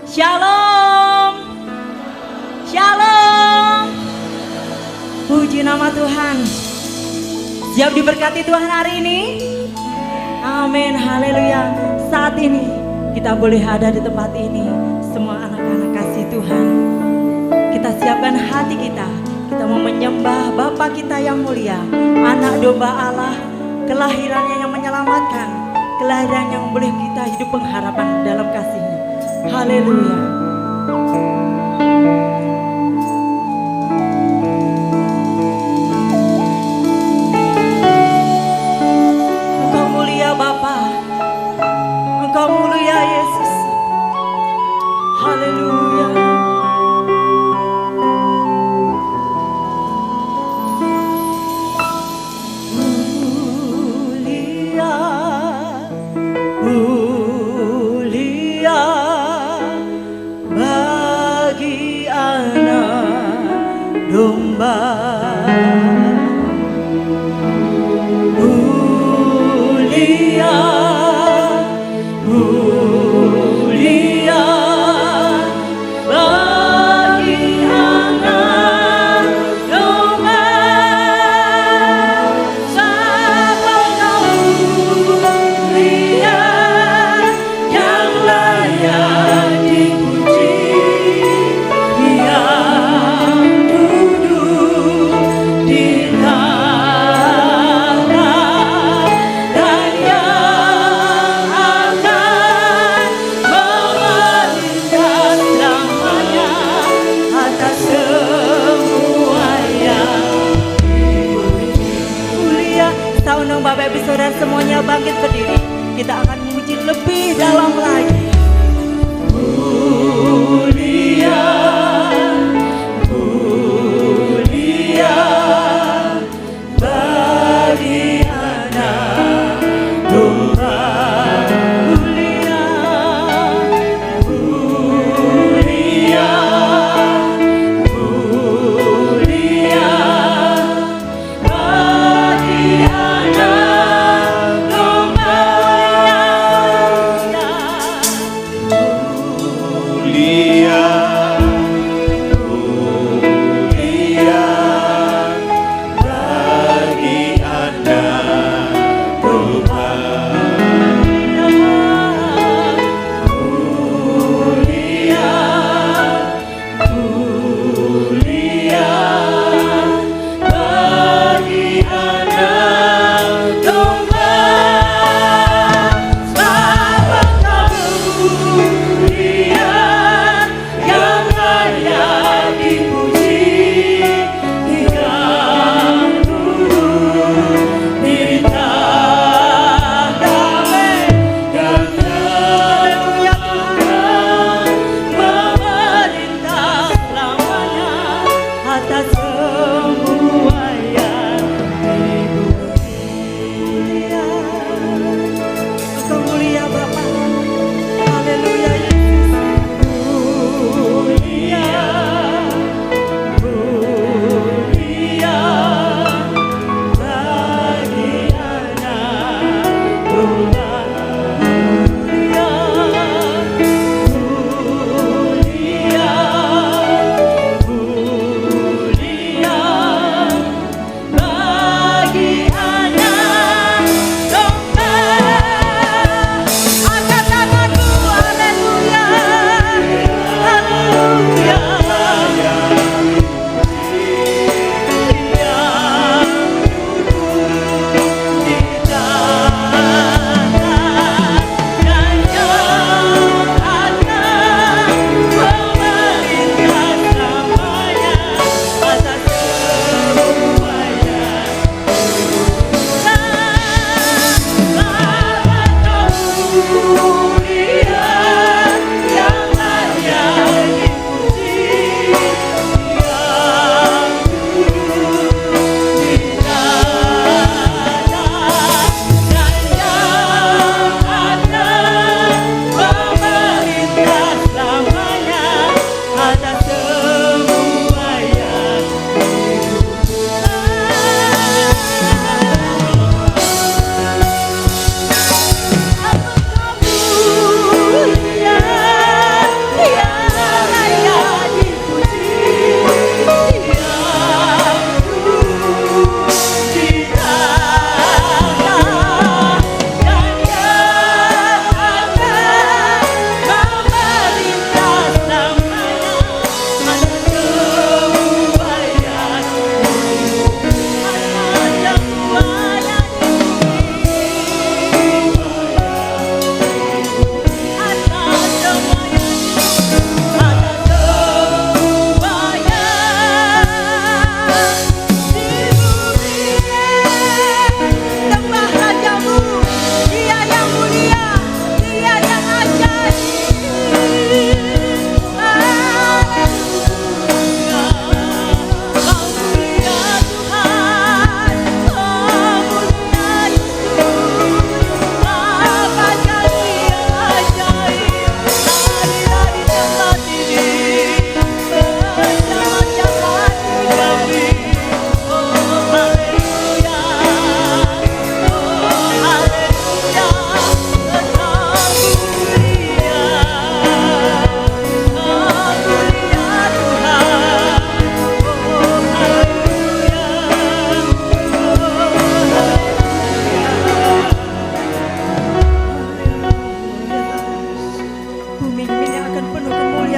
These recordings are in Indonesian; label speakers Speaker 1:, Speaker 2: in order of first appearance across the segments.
Speaker 1: Shalom. Shalom. Puji nama Tuhan. Siap diberkati Tuhan hari ini? Amin, haleluya. Saat ini kita boleh ada di tempat ini. Semua anak-anak kasih Tuhan. Kita siapkan hati kita. Kita mau menyembah Bapa kita yang mulia, anak domba Allah, kelahirannya yang menyelamatkan, kelahiran yang boleh kita hidup pengharapan dalam kasih-Nya. Haleluya. Engkau mulia Bapa, Engkau mulia Yesus. Haleluya. Bapak Ibu Saudara semuanya bangkit berdiri. Kita akan memuji lebih dalam lagi. Mulia, mulia bagi anak domba. Mulia, mulia, mulia bagi anak.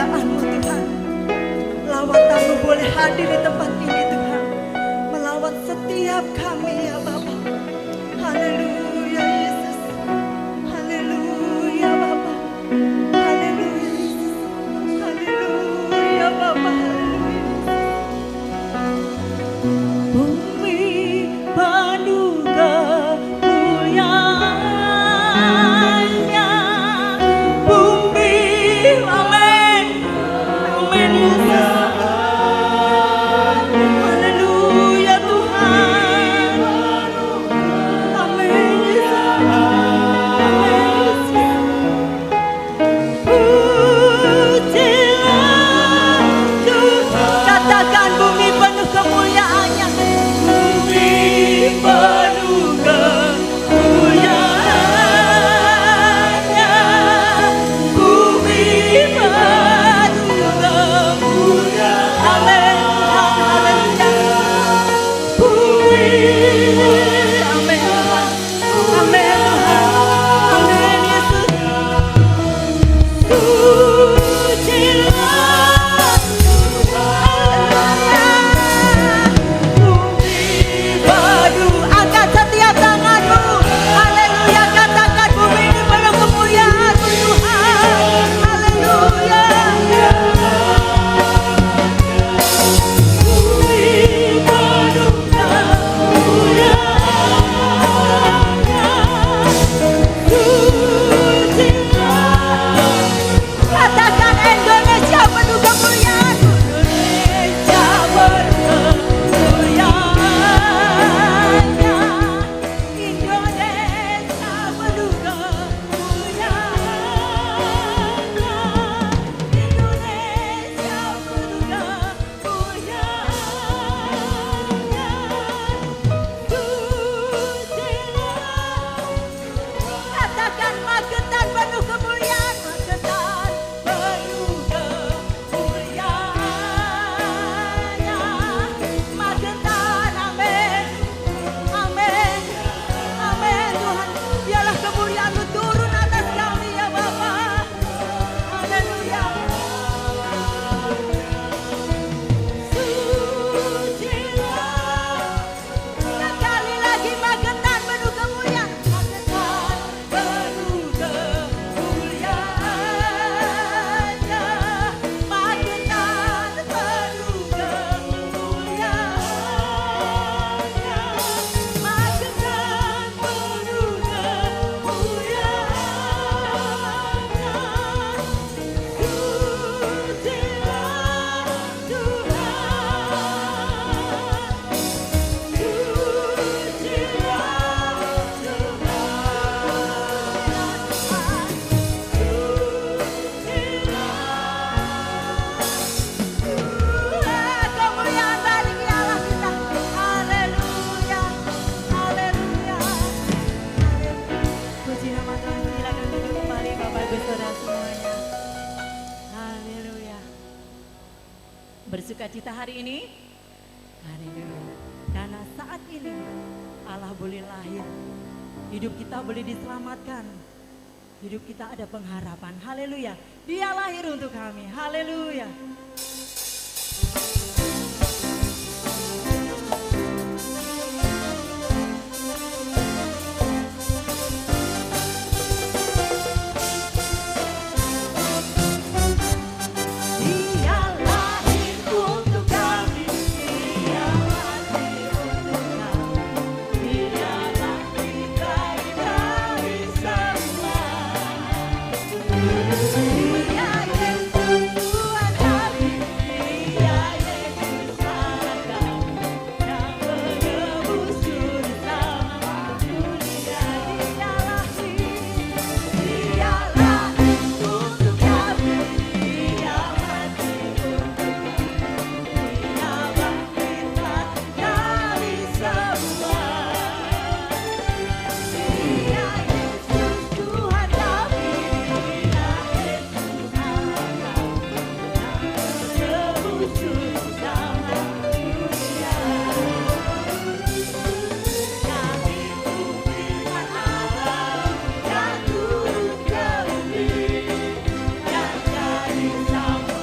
Speaker 1: kemuliaan-Mu Tuhan. Lawatan-Mu boleh hadir di tempat ini Tuhan, melawat setiap kami ya Bapa. Haleluya Yesus, haleluya Bapa, haleluya Yesus, haleluya Bapa, haleluya. Bumi penuh kemuliaan-Nya, bumi, amin, amin Yesus. Haleluya Tuhan, amin Yesus, amin Yesus. Pujilah Tuhan, katakan bumi penuh kemuliaan-Nya, bumi penuh kemuliaan-Nya, bumi penuh kemuliaan. Amin Tuhan, haleluya. Bumi, amin Tuhan, amin Tuhan, amin Yesus. Pujilah haleluya. Bumi penuh, angkat setiap tanganmu, haleluya, katakan bumi ini penuh kemuliaan-Mu Tuhan, haleluya. Bumi penuh kemuliaan-Nya, pujilah. Katakan Indonesia penuh kemuliaan, Indonesia penuh kemuliaan-Nya, Indonesia penuh kemuliaan-Nya, Indonesia penuh kemuliaan-Nya, pujilah. Katakan Magetan penuh kemuliaan, Magetan penuh kemuliaan-Nya, Magetan, amin, amin, amin Tuhan. Biarlah kemuliaan-Mu turun atas kami ya Bapa, haleluya. Pujilah. Sekali lagi Magetan penuh kemuliaan, Magetan penuh kemuliaan-Nya, Magetan penuh kemuliaan-Nya, Magetan penuh kemuliaan-Nya. Pujilah Tuhan. Kemuliaan balik ya Allah kita. Haleluya, haleluya. Puji nama Tuhan, silakan duduk kembali Bapak Ibu Saudara semuanya. Haleluya. Bersukacita hari ini. Haleluya. Karena saat ini Allah boleh lahir, hidup kita boleh diselamatkan, hidup kita ada pengharapan. Haleluya. Dia lahir untuk kami. Haleluya. Dia lahir untuk kami, Dia mati untuk kami, Dia bangkit lagi dari semua. Dia Yesus Tuhan kami, Dia Yesus Allah kami, yang menebus juru selamat dunia. Dia lahir, Dia lahir untuk kami, Dia mati untuk kami, Dia bangkitlah dari semua. Dia Yesus Tuhan kami, Dia Yesus Allah kami, yang menebus juru selamat dunia. Kami buktikan Allah yang turun ke bumi, yang jadi sambung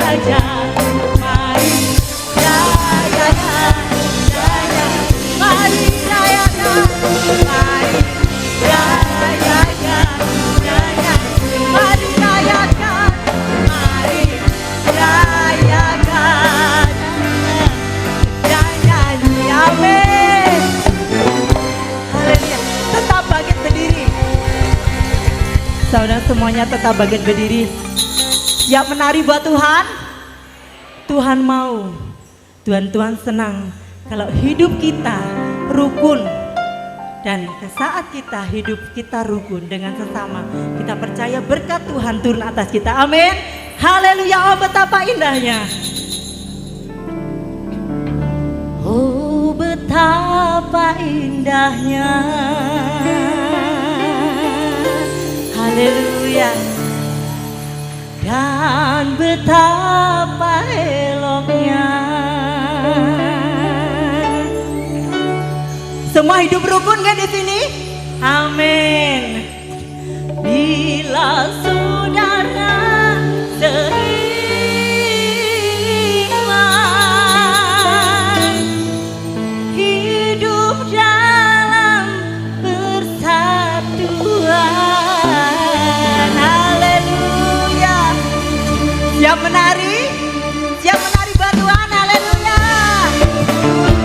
Speaker 1: saja. Mari rayakan, mari rayakan, mari rayakan, mari rayakan, mari rayakan, nyanyi, amin. Haleluya. Tetap bangkit berdiri. Saudara semuanya tetap bangkit berdiri. Siap menari buat Tuhan? Tuhan mau, Tuhan senang kalau hidup kita rukun. Dan saat kita hidup kita rukun dengan sesama, kita percaya berkat Tuhan turun atas kita. Amin. Haleluya. Oh betapa indahnya. Oh betapa indahnya. Haleluya. Dan betapa eloknya. Semua hidup rukun kan di sini? Amin. Bila saudara seiman, hidup dalam persatuan. Haleluya. Siap menari? Siap menari buat Tuhan. Haleluya.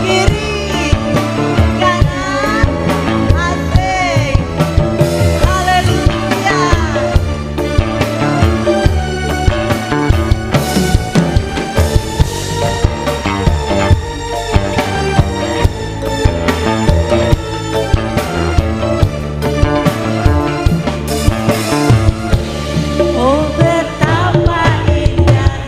Speaker 1: Kiri, kanan, asik. Haleluya. Oh betapa indahnya.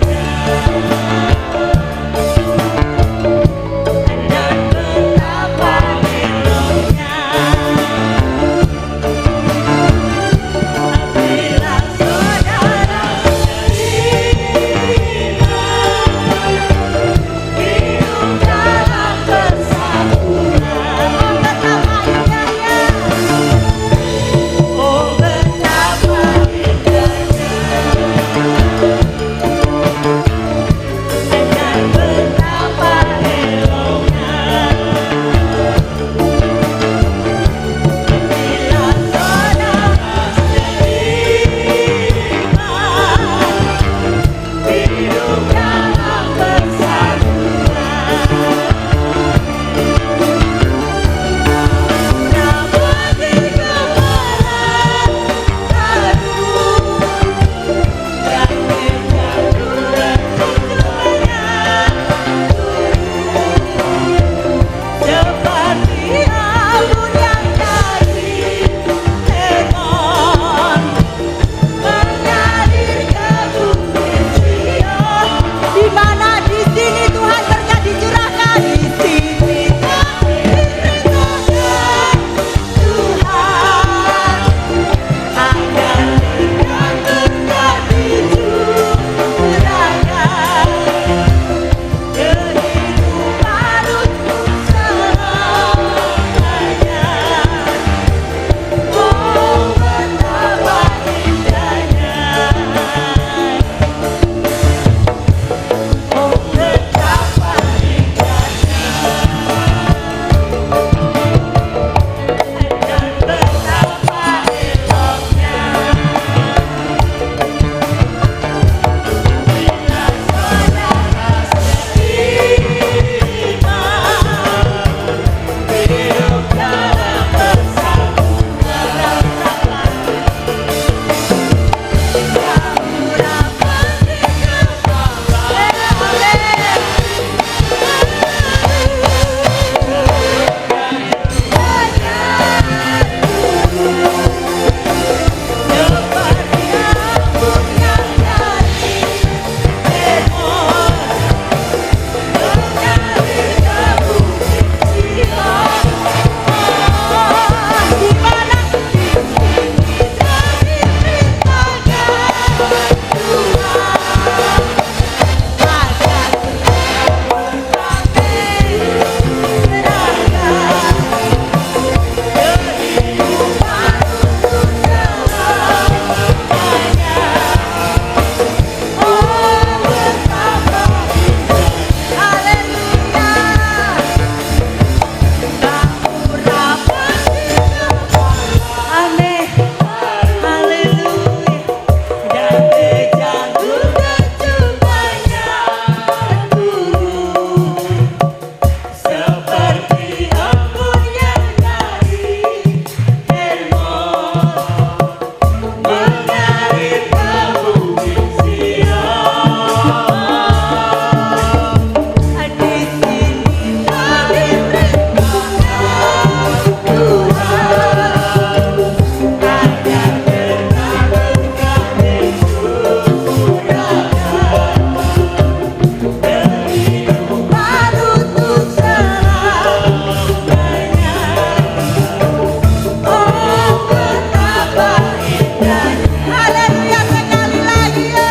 Speaker 1: Haleluya sekali lagi ya.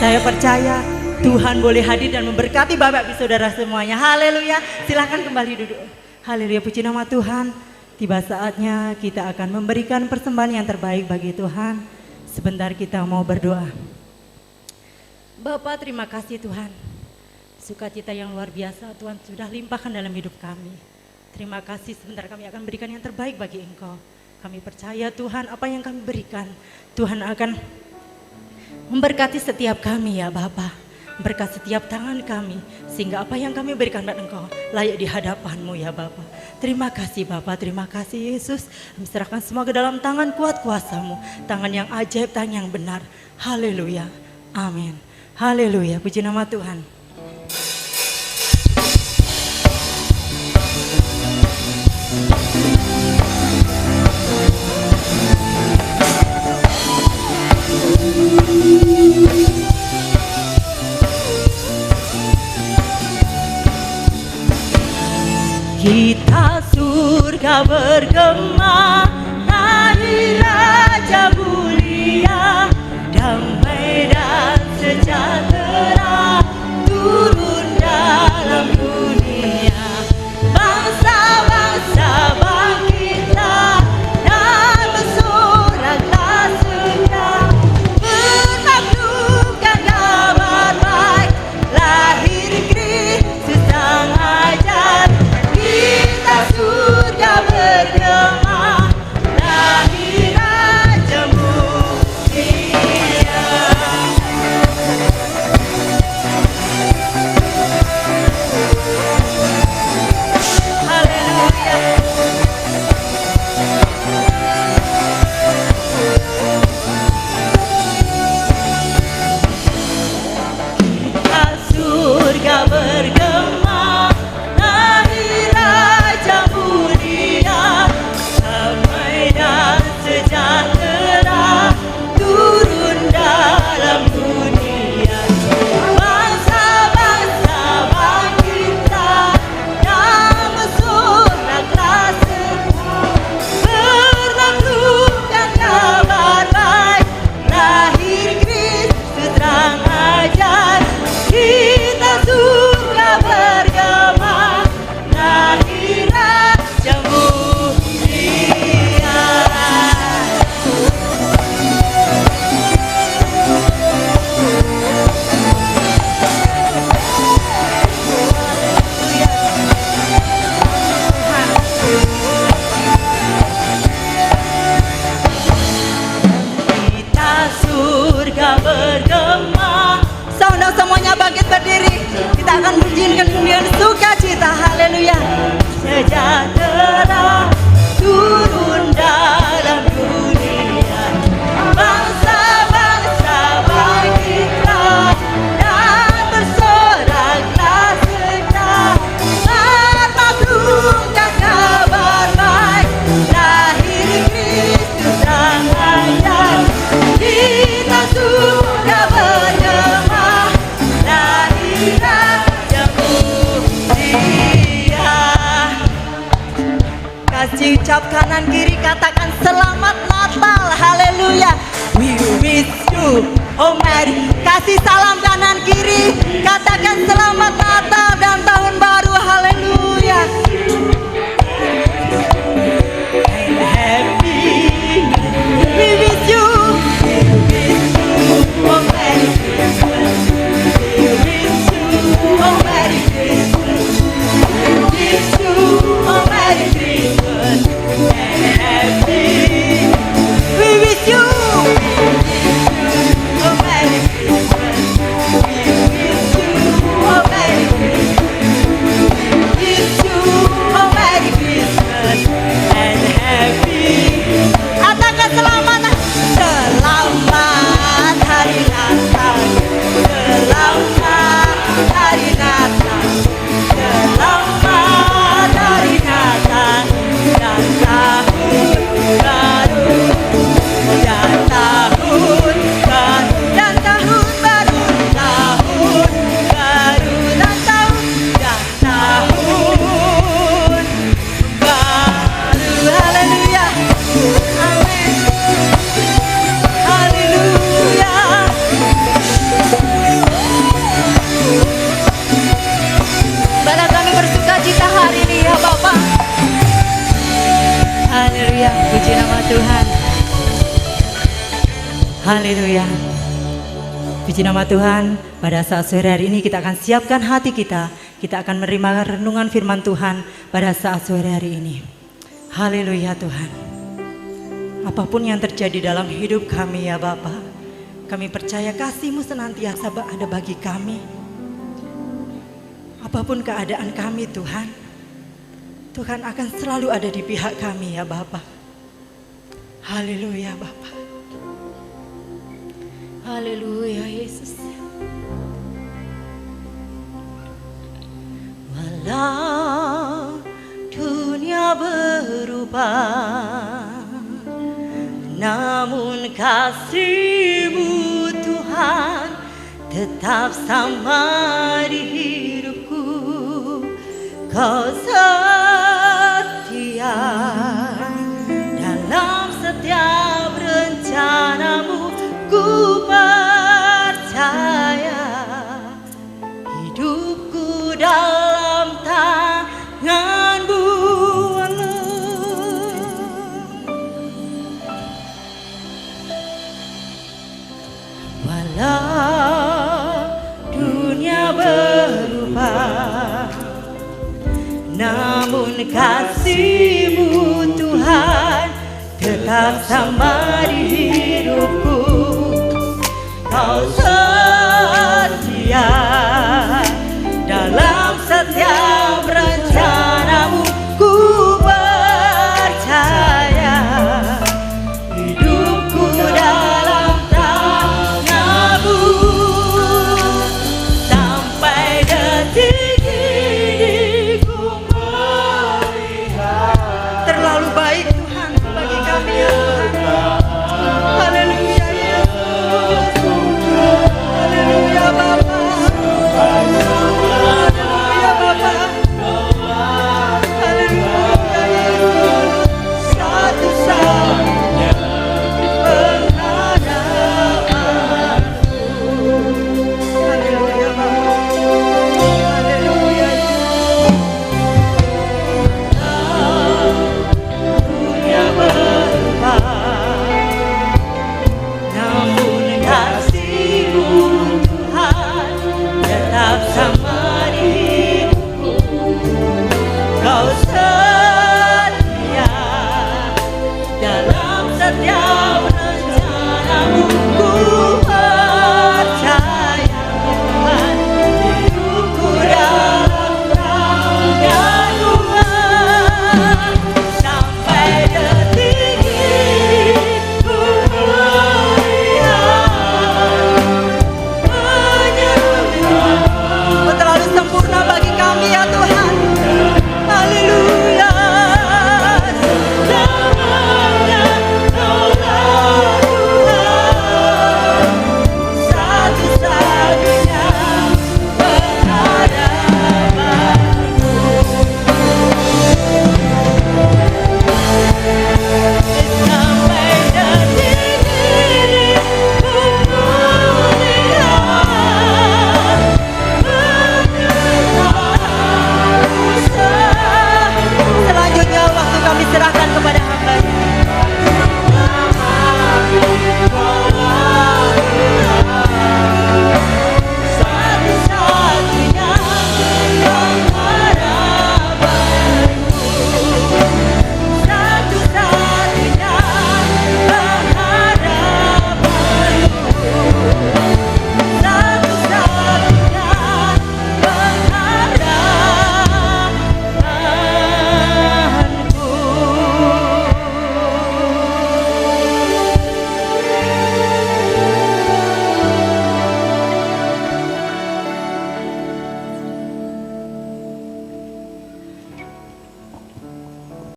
Speaker 1: Saya percaya Tuhan boleh hadir dan memberkati Bapak Ibu Saudara semuanya. Haleluya. Silahkan kembali duduk. Haleluya, puji nama Tuhan. Tiba saatnya kita akan memberikan persembahan yang terbaik bagi Tuhan. Sebentar kita mau berdoa. Bapak, terima kasih Tuhan. Sukacita yang luar biasa Tuhan sudah limpahkan dalam hidup kami. Terima kasih, sebentar kami akan berikan yang terbaik bagi Engkau. Kami percaya Tuhan, apa yang kami berikan Tuhan akan memberkati setiap kami ya Bapa. Berkat setiap tangan kami, sehingga apa yang kami berikan pada Engkau layak di hadapan-Mu ya Bapa. Terima kasih Bapa, terima kasih Yesus. Kami serahkan semua ke dalam tangan kuat kuasa-Mu, tangan yang ajaib, tangan yang benar. Haleluya, amin. Haleluya, puji nama Tuhan. Kita surga bergema, lahir Raja mulia, damai dan sejahtera turun dalam dunia. Bangsa-bangsa bangkitlah dan bersoraklah segera, menaklukkan kabar baik, lahir Kristus Sang Ajar. Kita surga bergema, lahir Raja mulia. Kita surga bergema, lahir Raja mulia, damai dan sejahtera turun dalam dunia. Bangsa-bangsa bangkitlah dan bersoraklah segera, menaklukkan kabar baik, lahir Kristus Sang Ajar. Kita surga bergema, lahir Raja mulia. Kita surga bergema. Saudara semuanya bangkit berdiri. Kita akan pujikan dengan sukacita. Haleluya. Sejahtera turun dalam dunia. Bangsa-bangsa bangkitlah dan bersoraklah segera, menaklukkan kabar baik, lahir Kristus Sang Ajar. Kita surga bergema, lahir Raja mulia. Oh mari kasih salam kanan kiri, katakan selamat Natal dan tahun baru. Haleluya. And happy, we wish you, oh Merry Christmas, we wish you, oh Merry Christmas, we wish you, oh Merry Christmas, and happy, we wish you, oh Merry Christmas, we wish you, oh Merry Christmas, we wish you, oh Merry Christmas, and happy. Katakan selamat hari Natal, selamat hari Natal, selamat hari Natal dan tahun baru, dan tahun baru, dan tahun baru, tahun baru, dan tahun baru. Haleluya. Amin. Haleluya. Bala kami bersuka cita hari ini ya Bapak. Haleluya, puji nama Tuhan. Haleluya. Puji nama Tuhan. Pada saat sore hari ini kita akan siapkan hati kita. Kita akan menerima renungan firman Tuhan pada saat sore hari ini. Haleluya Tuhan. Apapun yang terjadi dalam hidup kami ya Bapa, kami percaya kasih-Mu senantiasa ada bagi kami. Apapun keadaan kami Tuhan, Tuhan akan selalu ada di pihak kami ya Bapa. Haleluya Bapa. Haleluya Yesus. Walau dunia berubah, namun kasih-Mu Tuhan tetap sama di hidupku. Kau setia dalam setiap rencana-Mu. Ku percaya hidupku dalam tangan-Mu. Walau dunia berubah, namun kasih-Mu Tuhan tetap sama di hidupku. Kau